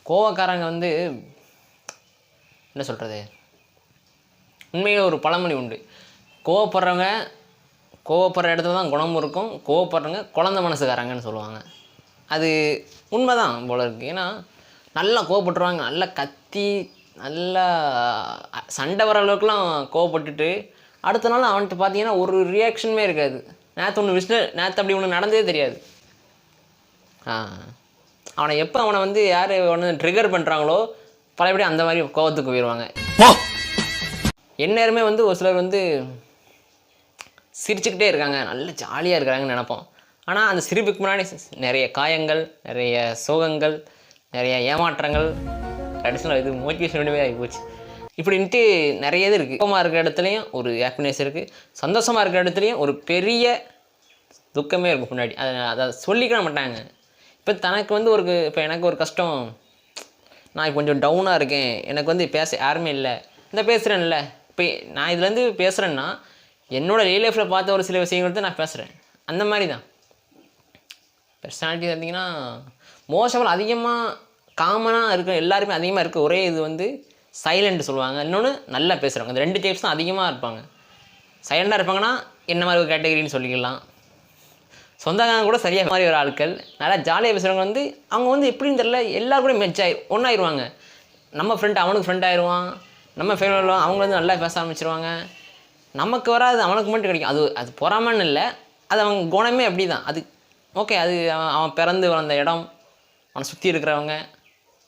கோவக்காரங்க வந்து என்ன சொல்கிறது, உண்மையில் ஒரு பழமொழி உண்டு. கோவப்படுறவங்க கோவப்படுற இடத்துல தான் குணமும் இருக்கும், கோவப்படுறவங்க குழந்த மனசுக்காரங்கன்னு சொல்லுவாங்க. அது உண்மை தான் போல இருக்குது. ஏன்னா நல்லா கோவப்பட்டுருவாங்க, நல்லா கத்தி நல்லா சண்டை வர அளவுக்குலாம் கோவப்பட்டுட்டு அடுத்த நாள் அவன்கிட்ட பார்த்தீங்கன்னா ஒரு ரியாக்ஷனுமே இருக்காது. நேற்று அப்படி ஒன்று நடந்ததே தெரியாது. அவனை எப்போ அவனை வந்து யார் ஒன்று ட்ரிகர் பண்ணுறாங்களோ பழையபடி அந்த மாதிரி கோவத்துக்கு போயிடுவாங்க. எந்நேரமே வந்து ஒரு சிலர் வந்து சிரிச்சுக்கிட்டே இருக்காங்க, நல்ல ஜாலியாக இருக்கிறாங்கன்னு நினப்போம். ஆனால் அந்த சிரிப்புக்கு முன்னாடி நிறைய காயங்கள், நிறைய சோகங்கள், நிறைய ஏமாற்றங்கள், கடைசியில் இது மோட்டிவேஷன் விடவே ஆகி போச்சு. இப்படின்ட்டு நிறைய இது இருக்குது. துக்கமாக இருக்கிற இடத்துலையும் ஒரு ஹாப்பினஸ் இருக்குது, சந்தோஷமாக இருக்கிற இடத்துலையும் ஒரு பெரிய துக்கமே இருக்கும் முன்னாடி. அதை சொல்லிக்க மாட்டாங்க. இப்போ தனக்கு வந்து இப்போ எனக்கு ஒரு கஷ்டம், நான் கொஞ்சம் டவுனாக இருக்கேன், எனக்கு வந்து பேச யாருமே இல்லை, இந்த பேசுகிறேன்ல, இப்போ நான் இதுலேருந்து பேசுகிறேன்னா என்னோடய ரியல் லைஃப்பில் பார்த்த ஒரு சில விஷயங்கள் தான் நான் பேசுகிறேன். அந்த மாதிரி தான் பர்சனாலிட்டி பார்த்திங்கன்னா மோஸ்ட் அதிகமாக காமனாக இருக்க எல்லாருமே அதிகமாக இருக்க ஒரே இது வந்து சைலண்ட் சொல்லுவாங்க. இன்னொன்று நல்லா பேசுகிறவங்க. இந்த 2 டைப்ஸ் தான் அதிகமாக இருப்பாங்க. சைலண்டாக இருப்பாங்கன்னா என்ன மாதிரி ஒரு கேட்டகரின்னு சொல்லிக்கலாம். சொந்தக்காரங்க கூட சரியாக மாதிரி ஒரு ஆட்கள், நல்லா ஜாலியாக பேசுகிறவங்க வந்து அவங்க வந்து எப்படின்னு தெரியல, எல்லோரும் கூட ஒன்றாயிருவாங்க. நம்ம ஃப்ரெண்ட் அவனுக்கு ஃப்ரெண்ட் ஆயிடுவான், நம்ம ஃபேமிலியில் அவங்க வந்து நல்லா பேச ஆரம்பிச்சிருவாங்க. நமக்கு வராது அவனுக்கு மட்டும் கிடைக்கும். அது பொறாமன்னு இல்லை, அது அவங்க குணமே அப்படி தான். அது ஓகே, அது அவன் பிறந்து வளர்ந்த இடம், அவனை சுற்றி இருக்கிறவங்க,